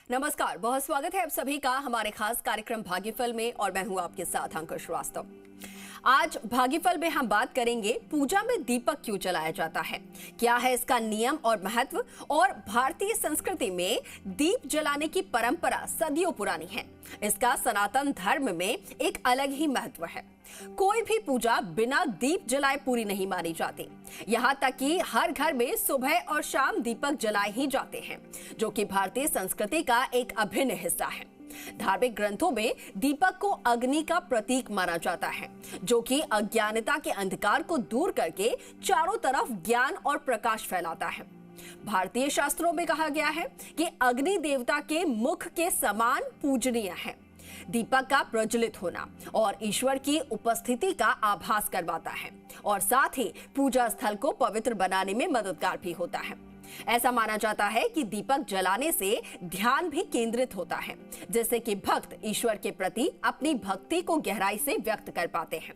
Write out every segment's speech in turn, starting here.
नमस्कार, बहुत स्वागत है आप सभी का हमारे खास कार्यक्रम भाग्यफल में और मैं हूं आपके साथ अंकुश श्रीवास्तव। आज भाग्यफल में हम बात करेंगे पूजा में दीपक क्यों जलाया जाता है, क्या है इसका नियम और महत्व, और भारतीय संस्कृति में दीप जलाने की परंपरा सदियों पुरानी है। इसका सनातन धर्म में एक अलग ही महत्व है। कोई भी पूजा बिना दीप जलाए पूरी नहीं मानी जाती। यहाँ तक कि हर घर में सुबह और शाम दीपक जलाए ही जाते हैं, जो कि भारतीय संस्कृति का एक अभिन्न हिस्सा है। धार्मिक ग्रंथों में दीपक को अग्नि का प्रतीक माना जाता है, जो कि अज्ञानता के अंधकार को दूर करके चारों तरफ ज्ञान और प्रकाश फैलाता है। भारतीय शास्त्रों में कहा गया है कि अग्नि देवता के मुख के समान पूजनीय है। दीपक का प्रज्वलित होना और ईश्वर की उपस्थिति का आभास करवाता है और साथ ही पूजा स्थल को पवित्र बनाने में मददगार भी होता है। ऐसा माना जाता है कि दीपक जलाने से ध्यान भी केंद्रित होता है, जिससे कि भक्त ईश्वर के प्रति अपनी भक्ति को गहराई से व्यक्त कर पाते हैं।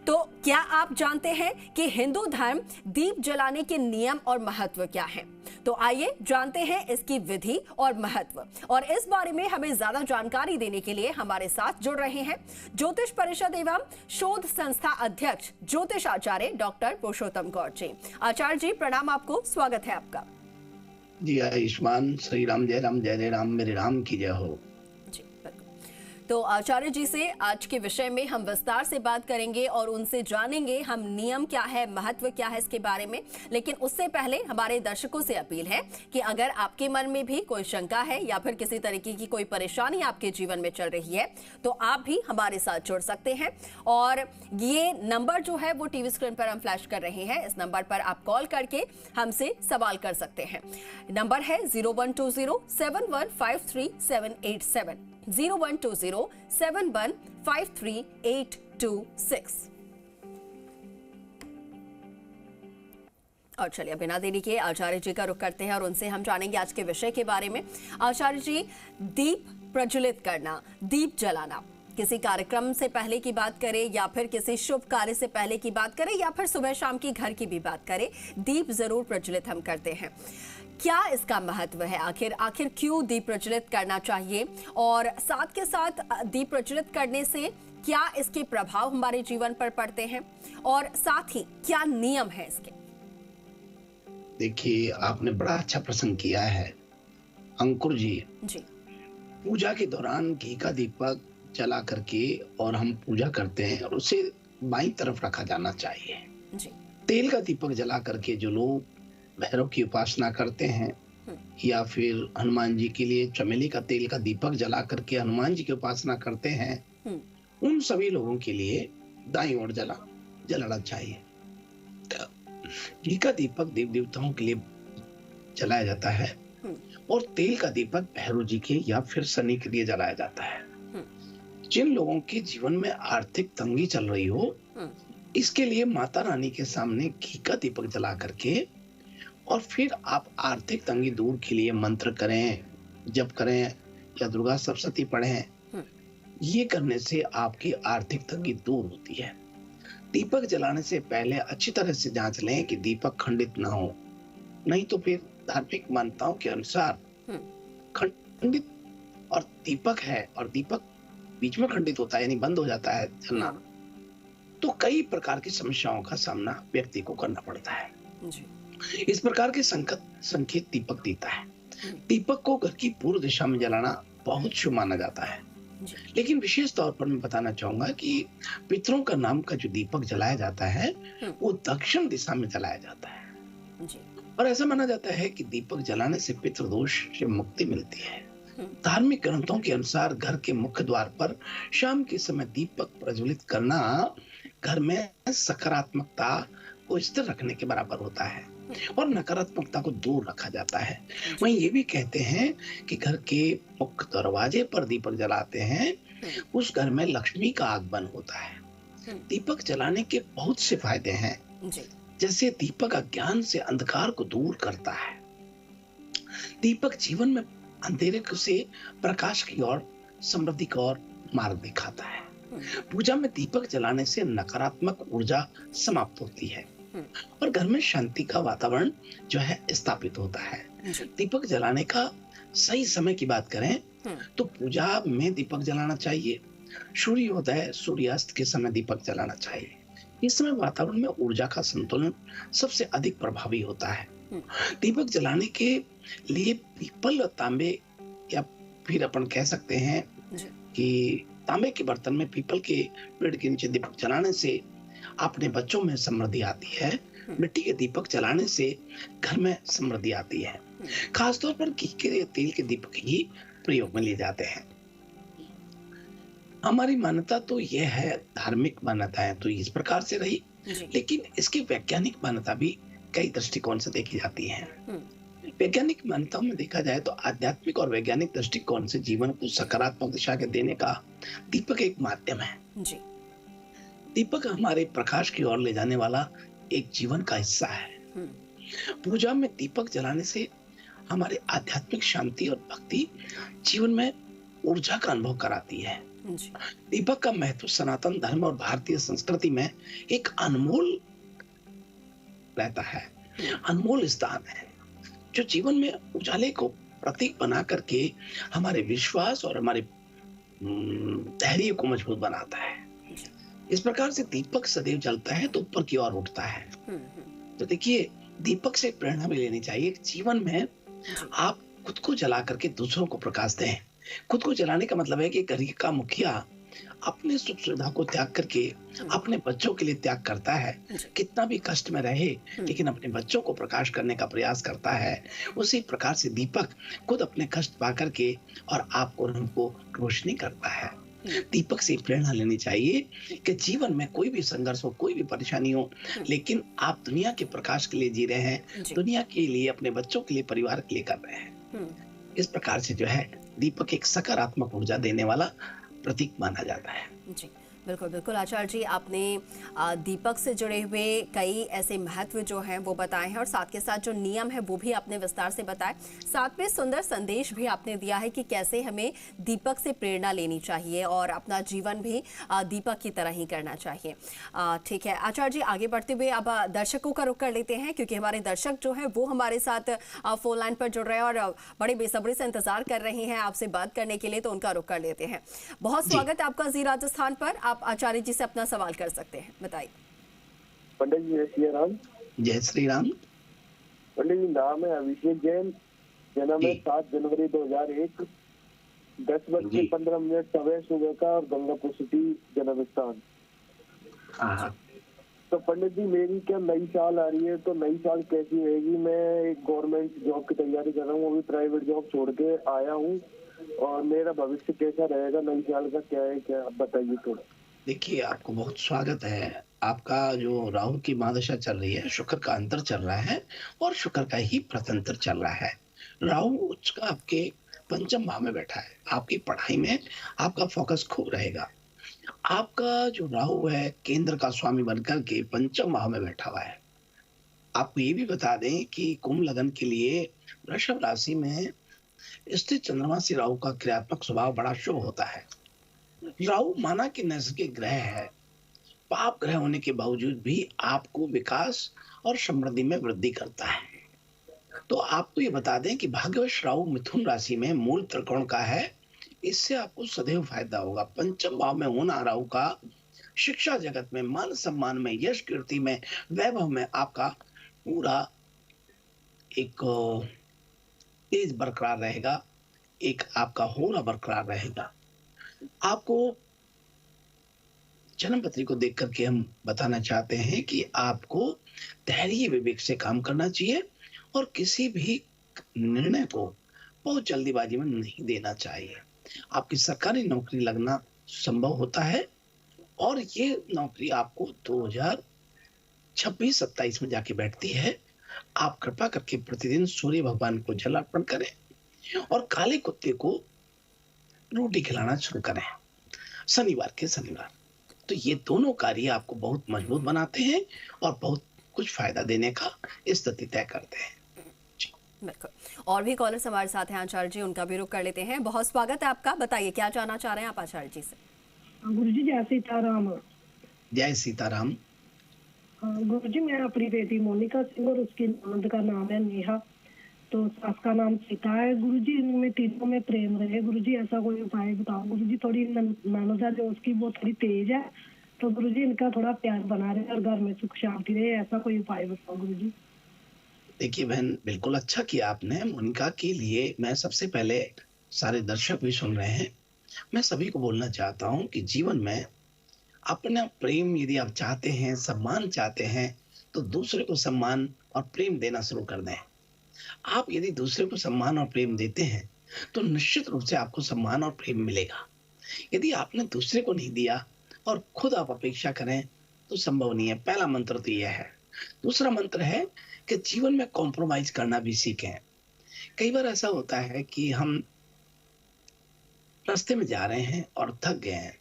तो क्या आप जानते हैं कि हिंदू धर्म दीप जलाने के नियम और महत्व क्या है? तो आइए जानते हैं इसकी विधि और महत्व। और इस बारे में हमें ज्यादा जानकारी देने के लिए हमारे साथ जुड़ रहे हैं ज्योतिष परिषद एवं शोध संस्था अध्यक्ष ज्योतिष आचार्य डॉक्टर पुरुषोत्तम गौर जी। आचार्य जी प्रणाम, आपको स्वागत है आपका। जी आयुष्मान, श्री राम जय राम, मेरे राम की जय हो। तो आचार्य जी से आज के विषय में हम विस्तार से बात करेंगे और उनसे जानेंगे हम नियम क्या है, महत्व क्या है इसके बारे में। लेकिन उससे पहले हमारे दर्शकों से अपील है कि अगर आपके मन में भी कोई शंका है या फिर किसी तरीके की कोई परेशानी आपके जीवन में चल रही है तो आप भी हमारे साथ जुड़ सकते हैं। और ये नंबर जो है वो टीवी स्क्रीन पर हम फ्लैश कर रहे हैं, इस नंबर पर आप कॉल करके हमसे सवाल कर सकते हैं। नंबर है 0120715387 0120715386। और चलिए बिना देरी के आचार्य जी का रुख करते हैं और उनसे हम जानेंगे आज के विषय के बारे में। आचार्य जी, दीप प्रज्वलित करना, दीप जलाना, किसी कार्यक्रम से पहले की बात करें या फिर किसी शुभ कार्य से पहले की बात करें या फिर सुबह शाम की घर की भी बात करें, दीप जरूर प्रज्वलित हम करते हैं। क्या इसका महत्व है? आखिर क्यों दीप प्रज्वलित करना चाहिए, और साथ के साथ दीप प्रज्वलित करने से क्या इसके प्रभाव हमारे जीवन पर पड़ते हैं, और साथ ही क्या नियम है इसके? देखिए, आपने बड़ा अच्छा प्रश्न किया है अंकुर जी। पूजा के दौरान घी का दीपक जला करके और हम पूजा करते हैं और उसे बाईं तरफ रखा जाना चाहिए। तेल का दीपक जला करके जो लोग भैरव की उपासना करते हैं या फिर हनुमान जी के लिए चमेली का तेल का दीपक जला करके हनुमान जी की उपासना करते हैं, उन सभी लोगों के लिए दाईं ओर जलाना चाहिए। घी का दीपक देव देवताओं के लिए जलाया जाता है और तेल का दीपक भैरव जी के या फिर शनि के लिए जलाया जाता है। जिन लोगों के जीवन में आर्थिक तंगी चल रही हो, इसके लिए माता रानी के सामने घी का दीपक जला करके और फिर आप आर्थिक तंगी दूर के लिए मंत्र करें, जप करें या दुर्गा सप्तशती पढ़ें। ये करने से आपकी आर्थिक तंगी दूर होती है। दीपक जलाने से पहले अच्छी तरह से जांच लें कि दीपक खंडित ना हो, नहीं तो फिर धार्मिक मान्यताओं के अनुसार खंडित और दीपक है और दीपक बीच में खंडित होता है यानी बंद हो जाता है जलना, तो कई प्रकार की समस्याओं का सामना व्यक्ति को करना पड़ता है। इस प्रकार के संकेत दीपक देता है। दीपक को घर की पूर्व दिशा में जलाना बहुत शुभ माना जाता है, लेकिन विशेष तौर पर मैं बताना चाहूंगा कि पितरों का नाम का जो दीपक जलाया जाता है वो दक्षिण दिशा में जलाया जाता है। और ऐसा माना जाता है कि दीपक जलाने से पितृदोष से मुक्ति मिलती है। धार्मिक ग्रंथों के अनुसार घर के मुख्य द्वार पर शाम के समय दीपक प्रज्वलित करना घर में सकारात्मकता को स्थिर रखने के बराबर होता है और नकारात्मकता को दूर रखा जाता है। वहीं ये भी कहते हैं कि घर के मुख्य दरवाजे पर दीपक जलाते हैं, उस घर में लक्ष्मी का आगमन होता है। दीपक जलाने के बहुत से फायदे हैं, जैसे दीपक अज्ञान से अंधकार को दूर करता है। दीपक जीवन में अंधेरे से प्रकाश की ओर, समृद्धि की ओर मार्ग दिखाता है। पूजा में दीपक जलाने से नकारात्मक ऊर्जा समाप्त होती है और घर में शांति का वातावरण जो है स्थापित होता है। दीपक जलाने का सही समय की बात करें तो पूजा में दीपक जलाना चाहिए। सूर्योदय सूर्यास्त के समय दीपक जलाना चाहिए। इस समय वातावरण में ऊर्जा का संतुलन सबसे अधिक प्रभावी होता है। दीपक जलाने के लिए पीपल और तांबे, या फिर अपन कह सकते हैं कि तांबे के बर्तन में पीपल के पेड़ के नीचे दीपक जलाने से अपने बच्चों में समृद्धि आती है। मिट्टी के दीपक जलाने से घर में समृद्धि आती है। खासतौर पर घी के या तेल के दीपक ही प्रयोग में लिए जाते हैं। हमारी मान्यता तो यह है, धार्मिक मान्यताएं तो इस प्रकार से रही, लेकिन इसकी वैज्ञानिक मान्यता भी कई दृष्टिकोण से देखी जाती है। वैज्ञानिक मान्यताओं में देखा जाए तो आध्यात्मिक और वैज्ञानिक दृष्टिकोण से जीवन को सकारात्मक दिशा के देने का दीपक एक माध्यम है। दीपक हमारे प्रकाश की ओर ले जाने वाला एक जीवन का हिस्सा है। पूजा में दीपक जलाने से हमारे आध्यात्मिक शांति और भक्ति जीवन में ऊर्जा का अनुभव कराती है। दीपक का महत्व सनातन धर्म और भारतीय संस्कृति में एक अनमोल रहता है, अनमोल स्थान है, जो जीवन में उजाले को प्रतीक बना करके हमारे विश्वास और हमारे धैर्य को मजबूत बनाता है। इस प्रकार से दीपक सदैव जलता है तो ऊपर की ओर उठता है। तो देखिए, दीपक से प्रेरणा भी लेनी चाहिए। जीवन में आप खुद को जला करके दूसरों को प्रकाश दें। खुद को जलाने का मतलब है कि घर का मुखिया अपने सुख सुविधा को त्याग करके अपने बच्चों के लिए त्याग करता है। कितना भी कष्ट में रहे लेकिन अपने बच्चों को प्रकाश करने का प्रयास करता है। उसी प्रकार से दीपक खुद अपने कष्ट पा करके और आपको उनको रोशनी करता है। दीपक से प्रेरणा लेनी चाहिए कि जीवन में कोई भी संघर्ष हो, कोई भी परेशानी हो, लेकिन आप दुनिया के प्रकाश के लिए जी रहे हैं, दुनिया के लिए, अपने बच्चों के लिए, परिवार के लिए कर रहे हैं। इस प्रकार से जो है दीपक एक सकारात्मक ऊर्जा देने वाला प्रतीक माना जाता है। जी बिल्कुल बिल्कुल आचार्य जी, आपने दीपक से जुड़े हुए कई ऐसे महत्व जो हैं वो बताए हैं और साथ के साथ जो नियम है वो भी आपने विस्तार से बताए। साथ में सुंदर संदेश भी आपने दिया है कि कैसे हमें दीपक से प्रेरणा लेनी चाहिए और अपना जीवन भी दीपक की तरह ही करना चाहिए। ठीक है आचार्य जी, आगे बढ़ते हुए अब दर्शकों का रुख कर लेते हैं, क्योंकि हमारे दर्शक जो है वो हमारे साथ फोन लाइन पर जुड़ रहे हैं और बड़े बेसब्री से इंतजार कर रहे हैं आपसे बात करने के लिए, तो उनका रुख कर लेते हैं। बहुत स्वागत है आपका जी राजस्थान पर। आप आचार्य जी से अपना सवाल कर सकते हैं, बताइए। पंडित जी जय श्री राम। जय श्री राम। पंडित जी, नाम है अभिषेक जैन, जन्म है 7 जनवरी 2001, 10:15 समय सुबह का, और गंगापुर सिटी जन्म स्थान। तो पंडित जी, मेरी क्या नई साल आ रही है, तो नई साल कैसी रहेगी? मैं एक गवर्नमेंट जॉब की तैयारी कर रहा हूँ, अभी प्राइवेट जॉब छोड़ के आया हूँ, और मेरा भविष्य कैसा रहेगा? नई साल का क्या है, क्या आप बताइए थोड़ा। देखिए, आपको बहुत स्वागत है। आपका जो राहु की महादशा चल रही है, शुक्र का अंतर चल रहा है और शुक्र का ही प्रतंत्र चल रहा है। राहु उच्च का आपके पंचम भाव में बैठा है। आपकी पढ़ाई में आपका फोकस खूब रहेगा। आपका जो राहु है केंद्र का स्वामी बनकर के पंचम भाव में बैठा हुआ है। आपको ये भी बता दें कि कुंभ लग्न के लिए वृषभ राशि में स्थित चंद्रमा से राहु का क्रियात्मक स्वभाव बड़ा शुभ होता है। राहु माना कि नैसर्गिक ग्रह है, पाप ग्रह होने के बावजूद भी आपको विकास और समृद्धि में वृद्धि करता है। तो आपको ये बता दें कि भाग्यवश राहु मिथुन राशि में मूल त्रिकोण का है। इससे आपको सदैव फायदा होगा। पंचम भाव में होना राहु का शिक्षा जगत में, मान सम्मान में, यश कीर्ति में, वैभव में आपका पूरा एक तेज बरकरार रहेगा, एक आपका होरा बरकरार रहेगा। आपको जन्म पत्री को देख करके हम बताना चाहते हैं कि आपको धैर्य विवेक से काम करना चाहिए और किसी भी निर्णय को बहुत जल्दीबाजी में नहीं देना चाहिए। आपकी सरकारी नौकरी लगना संभव होता है और ये नौकरी आपको 2026-27 में जाके बैठती है। आप कृपा करके प्रतिदिन सूर्य भगवान को जल अर्पण करें और काले कुत्ते को रोटी खिलाना शुरू करें शनिवार के शनिवार। तो ये दोनों कार्य आपको बहुत मजबूत बनाते हैं और बहुत कुछ फायदा देने का स्थिति तय करते हैं। बिल्कुल। और भी कॉलर्स हमारे साथ हैं आचार्य जी, उनका भी रुख कर लेते हैं। बहुत स्वागत है आपका, बताइए क्या जानना चाह रहे हैं आप आचार्य जी से। गुरुजी जय सीताराम। जय सीताराम। गुरुजी, मैं अपनी बेटी मोनिका सिंह और उसकी ननद का नाम है नेहा, तो सास का नाम सीता है। गुरुजी इनमें तीनों में प्रेम रहे। गुरुजी ऐसा कोई उपाय बताओ। गुरुजी थोड़ी ननद है जो उसकी वो थोड़ी तेज है, तो गुरुजी इनका थोड़ा प्यार बना रहे और घर में सुख शांति रहे, ऐसा कोई उपाय बताओ गुरुजी। देखिए बहन, बिल्कुल अच्छा किया आपने। मोनिका के लिए मैं सबसे पहले, सारे दर्शक भी सुन रहे हैं, मैं सभी को बोलना चाहता हूं कि जीवन में अपना प्रेम यदि आप चाहते हैं, सम्मान चाहते हैं, तो दूसरे को सम्मान और प्रेम देना शुरू कर दें। आप यदि दूसरे को सम्मान और प्रेम देते हैं, तो निश्चित रूप से आपको सम्मान और प्रेम मिलेगा। यदि आपने दूसरे को नहीं दिया और खुद आप अपेक्षा करें, तो संभव नहीं है। पहला मंत्र तो यह है। दूसरा मंत्र है कि जीवन में कॉम्प्रोमाइज करना भी सीखें। कई बार ऐसा होता है कि हम रास्ते में जा रहे हैं और थक गए हैं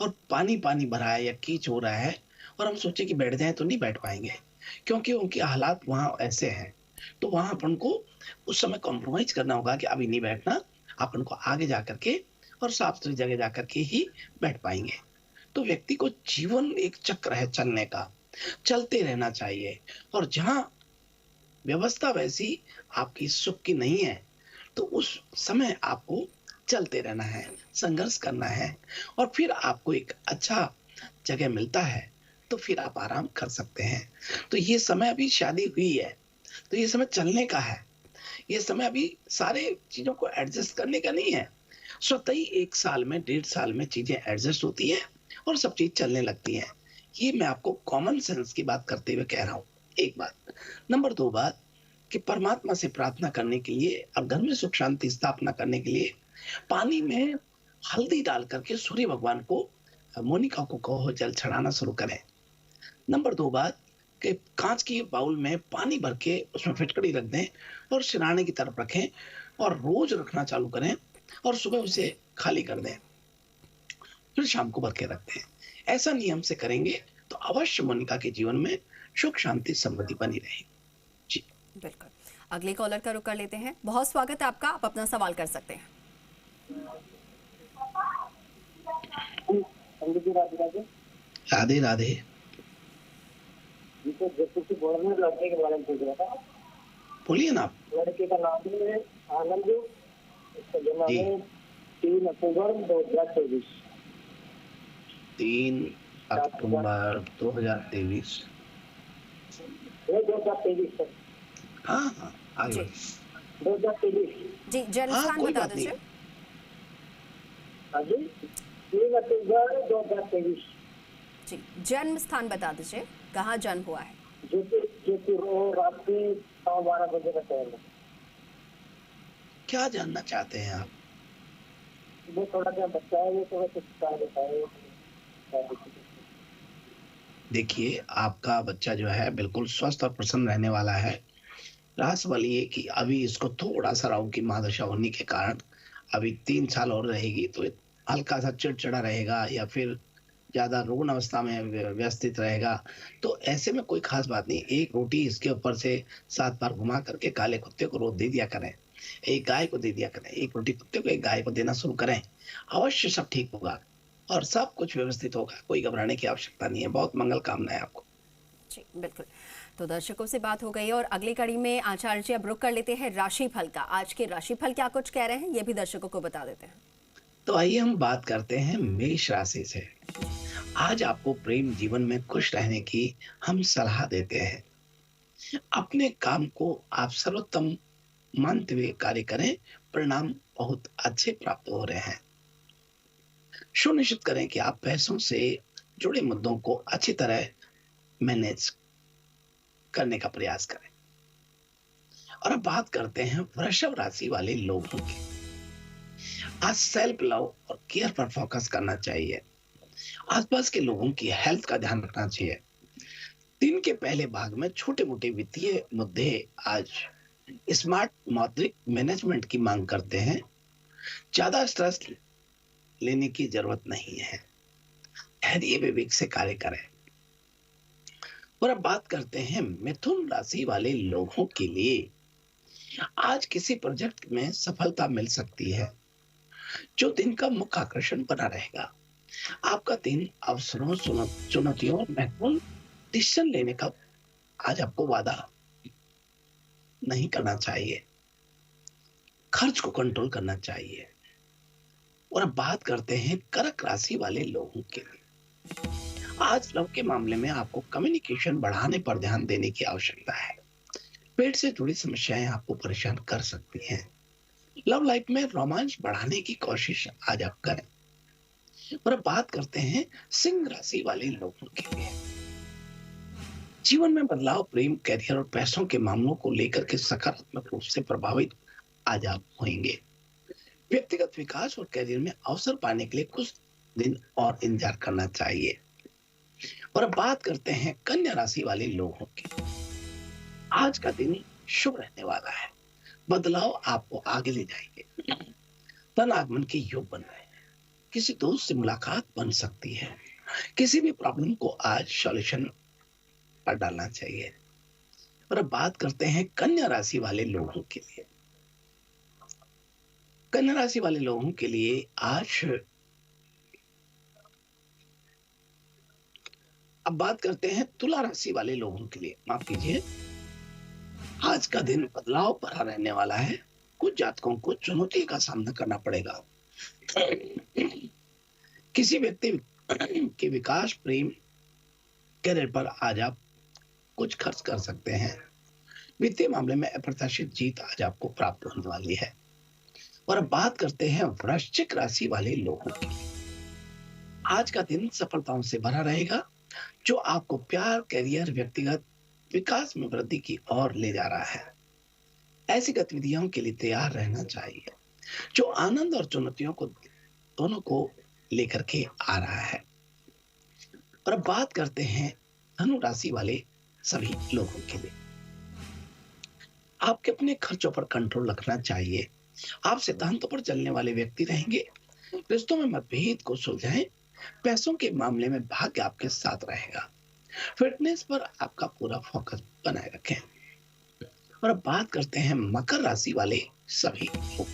और पानी पानी भरा है या कीच हो रहा है, और हम सोचे कि बैठ जाएं, तो नहीं बैठ पाएंगे क्योंकि उनके हालात वहां ऐसे हैं। तो वहां अपन को उस समय कॉम्प्रोमाइज करना होगा कि अभी नहीं बैठना, अपन को आगे जाकर के और साफ सुथरी जगह जाकर के ही बैठ पाएंगे। तो व्यक्ति को जीवन एक चक्र है चलने का, चलते रहना चाहिए। और जहां व्यवस्था वैसी आपकी सुख की नहीं है, तो उस समय आपको चलते रहना है, संघर्ष करना है, और फिर आपको एक अच्छा जगह मिलता है तो फिर आप आराम कर सकते हैं। तो ये समय, अभी शादी हुई है तो ये समय चलने का है। ये समय अभी सारे चीजों को एडजस्ट करने का नहीं है। स्वतः ही 1 साल में, 1.5 साल में चीजें एडजस्ट होती है और सब चीज चलने लगती है। ये मैं आपको कॉमन सेंस की बात करते हुए कह रहा हूँ, एक बात। नंबर 2 बात, कि परमात्मा से प्रार्थना करने के लिए और घर में सुख शांति स्थापना करने के लिए पानी में हल्दी डाल करके सूर्य भगवान को, मोनिका को कहो, जल चढ़ाना शुरू करें। नंबर 2 बात, कि कांच की बाउल में पानी भर के उसमें फिटकड़ी रख दें और सिराने की तरफ रखें और रोज रखना चालू करें और सुबह उसे खाली कर दें, फिर शाम को भर के रख दें। ऐसा नियम से करेंगे तो अवश्य मोनिका के जीवन में सुख शांति समृद्धि बनी रहेगी। जी बिल्कुल। अगले कॉलर का रुख कर लेते हैं। बहुत स्वागत है आपका, आप अपना सवाल कर सकते हैं। राधे राधे। लड़के के बारे में पूछ रहा था। बोलिए ना आप। लड़के का नाम है आनंद, उसका जन्म है 3 अक्टूबर 2023। 3 अक्टूबर 2023। 2023 हाँ हाँ, आगे 2023 जी। जन्म स्थान बता दीजिए। हाँ जी, 3 अक्टूबर 2023। जी, जन्म स्थान बता दीजिए, कहाँ जन्म हुआ है? रात के 12:15 बजे का टाइम है। क्या जानना चाहते हैं आप? वो थोड़ा सा बच्चा है, वो थोड़ा कुछ बताए। देखिए, आपका बच्चा जो है बिल्कुल स्वस्थ और प्रसन्न रहने वाला है। रास वाली है कि अभी इसको थोड़ा सा राहु की महादशा होने के कारण अभी 3 साल और रहेगी, तो हल्का सा चिड़चिड़ा रहेगा या फिर ज्यादा रोन अवस्था में व्यवस्थित रहेगा। तो ऐसे में कोई खास बात नहीं, एक रोटी इसके ऊपर से 7 बार घुमा करके काले कुत्ते को रोज दे दिया करें, एक गाय को दे दिया करें, एक रोटी कुत्ते को, एक गाय को देना शुरू करें। अवश्य सब ठीक होगा और सब कुछ व्यवस्थित होगा, कोई घबराने की आवश्यकता नहीं है। बहुत मंगल कामना है आपको। जी बिल्कुल। तो दर्शकों से बात हो गई और अगली कड़ी में आचार्य जी अब रुख कर लेते हैं राशिफल का। आज के राशिफल क्या कुछ कह रहे हैं ये भी दर्शकों को बता देते हैं। तो आइए हम बात करते हैं मेष राशि से। आज आपको प्रेम जीवन में खुश रहने की हम सलाह देते हैं। अपने काम को आप सर्वोत्तम मानते हुए कार्य करें, परिणाम बहुत अच्छे प्राप्त हो रहे हैं। सुनिश्चित करें कि आप पैसों से जुड़े मुद्दों को अच्छी तरह मैनेज करने का प्रयास करें। और अब बात करते हैं वृषभ राशि वाले लोगों की। आज सेल्फ लव और केयर पर फोकस करना चाहिए। आसपास के लोगों की हेल्थ का ध्यान रखना चाहिए। दिन के पहले भाग में छोटे मोटे वित्तीय मुद्दे आज स्मार्ट मौद्रिक मैनेजमेंट की मांग करते हैं। ज्यादा स्ट्रेस लेने की जरूरत नहीं है, धैर्य विवेक से कार्य करें। और अब बात करते हैं मिथुन राशि वाले लोगों के लिए। आज किसी प्रोजेक्ट में सफलता मिल सकती है जो दिन का मुख्य आकर्षण बना रहेगा। आपका दिन अवसरों, चुनौतियों और महत्वपूर्ण डिसीजन लेने का आज आपको वादा नहीं करना चाहिए। खर्च को कंट्रोल करना चाहिए। और अब बात करते हैं कर्क राशि वाले लोगों के लिए। आज लव के मामले में आपको कम्युनिकेशन बढ़ाने पर ध्यान देने की आवश्यकता है। पेट से जुड़ी समस्याएं आपको परेशान कर सकती हैं। लव लाइफ में रोमांच बढ़ाने की कोशिश आज आप करें। और अब बात करते हैं सिंह राशि वाले लोगों के लिए। जीवन में बदलाव, प्रेम, करियर और पैसों के मामलों को लेकर के सकारात्मक रूप से प्रभावित आज आप होंगे। व्यक्तिगत विकास और करियर में अवसर पाने के लिए कुछ दिन और इंतजार करना चाहिए। और अब बात करते हैं कन्या राशि वाले लोगों की। आज का दिन शुभ रहने वाला है। बदलाव आपको आगे ले जाएंगे। धन आगमन के योग बन रहे हैं। किसी दोस्त से मुलाकात बन सकती है। किसी भी प्रॉब्लम को आज सॉल्यूशन पर डालना चाहिए। और अब बात करते हैं कन्या राशि वाले लोगों के लिए। कन्या राशि वाले लोगों के लिए आज अब बात करते हैं तुला राशि वाले लोगों के लिए। माफ कीजिए, आज का दिन बदलाव भरा रहने वाला है। कुछ जातकों को चुनौती का सामना करना पड़ेगा। किसी व्यक्ति के विकास, प्रेम, करियर पर आज आप कुछ खर्च कर सकते हैं। वित्तीय मामले में अप्रत्याशित जीत आज आपको प्राप्त होने वाली है। और अब बात करते हैं वृश्चिक राशि वाले लोगों की। आज का दिन सफलताओं से भरा रहेगा, जो आपको प्यार, करियर, व्यक्तिगत विकास में वृद्धि की ओर ले जा रहा है। ऐसी गतिविधियों के लिए तैयार रहना चाहिए जो आनंद और चुनौतियों को दोनों को लेकर के आ रहा है। और अब बात करते हैं धनु राशि वाले सभी लोगों के लिए। आपके अपने खर्चों पर कंट्रोल रखना चाहिए। आप सिद्धांतों पर चलने वाले व्यक्ति रहेंगे। रिश्तों में मतभेद को सुलझाएं। पैसों के मामले में भाग्य आपके साथ रहेगा। फिटनेस पर आपका पूरा फोकस बनाए रखें। और अब बात करते हैं मकर राशि वाले सभी लोग।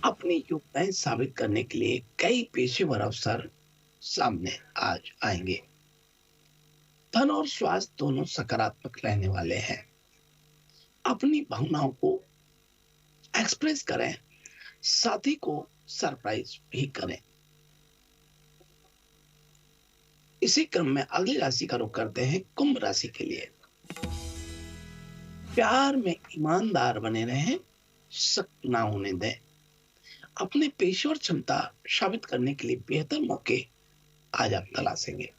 अपनी योग्यताएं साबित करने के लिए कई पेशेवर अवसर सामने आज आएंगे। धन और स्वास्थ्य दोनों सकारात्मक रहने वाले हैं। अपनी भावनाओं को एक्सप्रेस करें, साथी को सरप्राइज भी करें। इसी क्रम में अगली राशि का रुख करते हैं कुंभ राशि के लिए। प्यार में ईमानदार बने रहें, शक ना होने दें। अपने पेशेवर क्षमता साबित करने के लिए बेहतर मौके आज आप तलाशेंगे।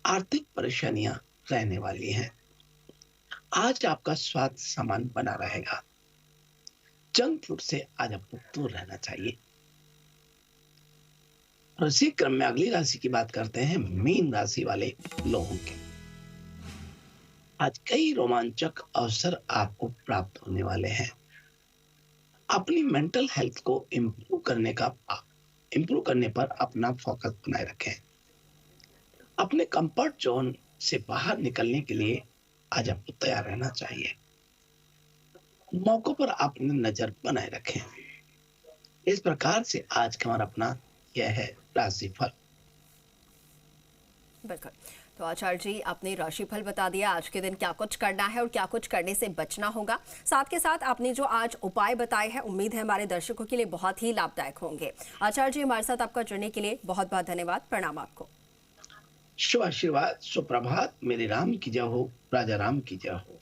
आर्थिक परेशानियां रहने वाली हैं। आज आपका स्वास्थ्य सामान्य बना रहेगा। जंक फूड से आज आपको दूर रहना चाहिए। और इसी क्रम में अगली राशि की बात करते हैं मीन राशि वाले लोगों के। आज कई रोमांचक अवसर आपको प्राप्त होने वाले हैं। अपनी मेंटल हेल्थ को इम्प्रूव करने पर अपना फोकस बनाए रखें। अपने कंफर्ट जोन से बाहर निकलने के लिए आज आपको तैयार रहना चाहिए। मौकों पर अपनी नजर बनाए रखें। इस प्रकार से आज का हमारा अपना यह है राशिफल। बिल्कुल, तो आचार्य जी आपने राशिफल बता दिया। आज के दिन क्या कुछ करना है और क्या कुछ करने से बचना होगा। साथ के साथ आपने जो आज उपाय बताए हैं, उम्मीद है हमारे दर्शकों के लिए बहुत ही लाभदायक होंगे। आचार्य जी, हमारे साथ आपका जुड़ने के लिए बहुत बहुत धन्यवाद। प्रणाम आपको। शुभ आशीर्वाद, सुप्रभात। मेरे राम की जय हो, राजा राम की जय हो।